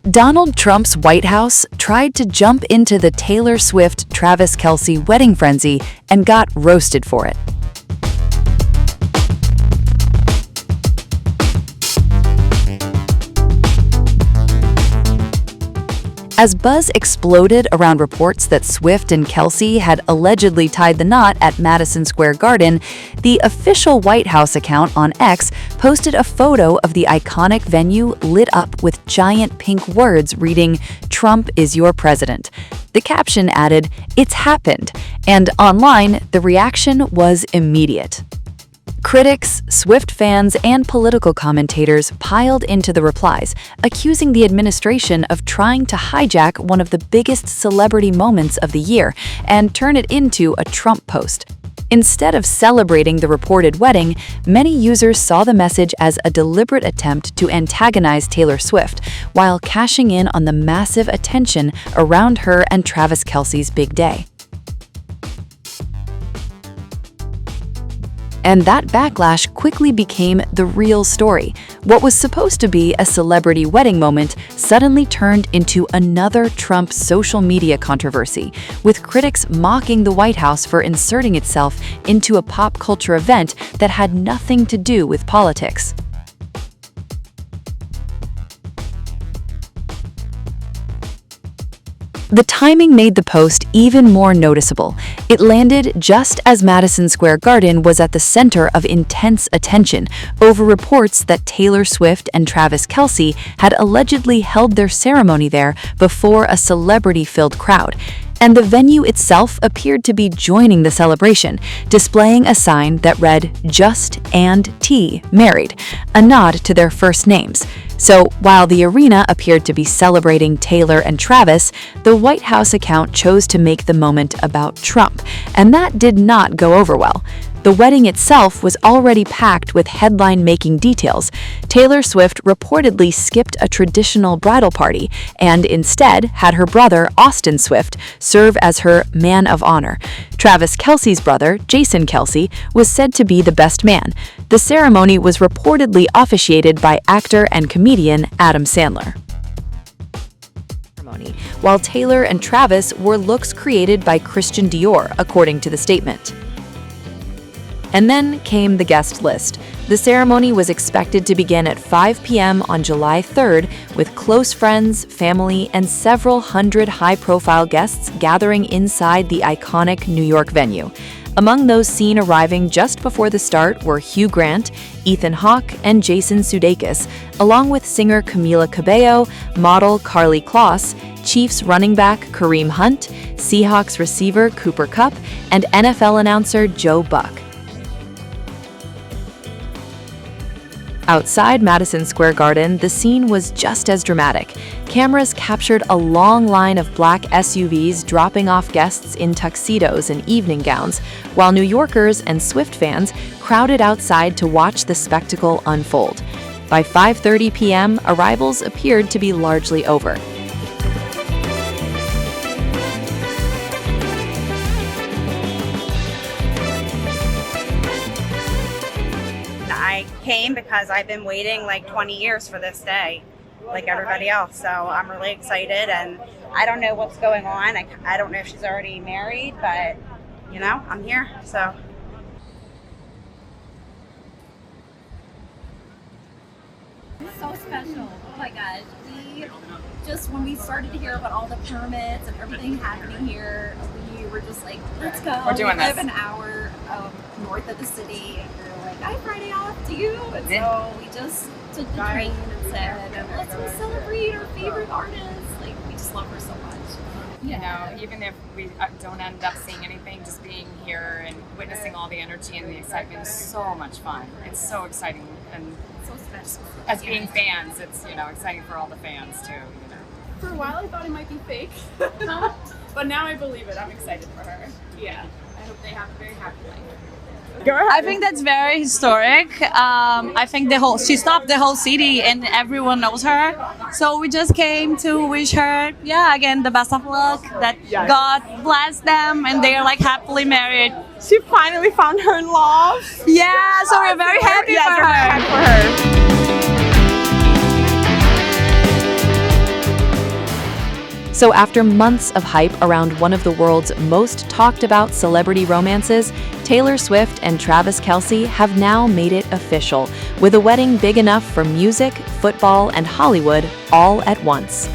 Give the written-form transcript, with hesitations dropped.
Donald Trump's White House tried to jump into the Taylor Swift-Travis Kelce wedding frenzy and got roasted for it. As buzz exploded around reports that Swift and Kelce had allegedly tied the knot at Madison Square Garden, the official White House account on X posted a photo of the iconic venue lit up with giant pink words reading, "Trump is your president." The caption added, "It's happened," and online, the reaction was immediate. Critics, Swift fans, and political commentators piled into the replies, accusing the administration of trying to hijack one of the biggest celebrity moments of the year and turn it into a Trump post. Instead of celebrating the reported wedding, many users saw the message as a deliberate attempt to antagonize Taylor Swift, while cashing in on the massive attention around her and Travis Kelce's big day. And that backlash quickly became the real story. What was supposed to be a celebrity wedding moment suddenly turned into another Trump social media controversy, with critics mocking the White House for inserting itself into a pop culture event that had nothing to do with politics. The timing made the post even more noticeable. It landed just as Madison Square Garden was at the center of intense attention over reports that Taylor Swift and Travis Kelce had allegedly held their ceremony there before a celebrity-filled crowd. And the venue itself appeared to be joining the celebration, displaying a sign that read "Just and T Married," a nod to their first names. So while the arena appeared to be celebrating Taylor and Travis, the White House account chose to make the moment about Trump, and that did not go over well. The wedding itself was already packed with headline-making details. Taylor Swift reportedly skipped a traditional bridal party and instead had her brother, Austin Swift, serve as her man of honor. Travis Kelce's brother, Jason Kelce, was said to be the best man. The ceremony was reportedly officiated by actor and comedian Adam Sandler, while Taylor and Travis wore looks created by Christian Dior, according to the statement. And then came the guest list. The ceremony was expected to begin at 5 p.m. on July 3rd, with close friends, family, and several hundred high-profile guests gathering inside the iconic New York venue. Among those seen arriving just before the start were Hugh Grant, Ethan Hawke, and Jason Sudeikis, along with singer Camila Cabello, model Carly Kloss, Chiefs running back Kareem Hunt, Seahawks receiver Cooper Kupp, and NFL announcer Joe Buck. Outside Madison Square Garden, the scene was just as dramatic. Cameras captured a long line of black SUVs dropping off guests in tuxedos and evening gowns, while New Yorkers and Swift fans crowded outside to watch the spectacle unfold. By 5:30 p.m., arrivals appeared to be largely over. I came because I've been waiting like 20 years for this day, like everybody else. So I'm really excited, and I don't know what's going on. I don't know if she's already married, but you know, I'm here. So. It's so special. Oh my gosh. When we started to hear about all the permits and everything happening here, we were just like, let's go. We're doing we live this. an hour north of the city, and we were like, I have Friday off, do you? And so we just took the train and said, let's go celebrate our favorite artist. Like, we just love her so much. You know, even if we don't end up seeing anything, just being here and witnessing all the energy and the excitement is so much fun. It's so exciting, and So special. as being fans, it's, you know, exciting for all the fans too. You know. For a while I thought it might be fake, but now I believe it. I'm excited for her. Yeah, I hope they have a very happy life. I think that's very historic. I think she stopped the whole city and everyone knows her. So we just came to wish her, again, the best of luck, that God bless them and they're like happily married. She finally found her love. Yeah, so we're very happy for her. So after months of hype around one of the world's most talked about celebrity romances, Taylor Swift and Travis Kelce have now made it official, with a wedding big enough for music, football, and Hollywood all at once.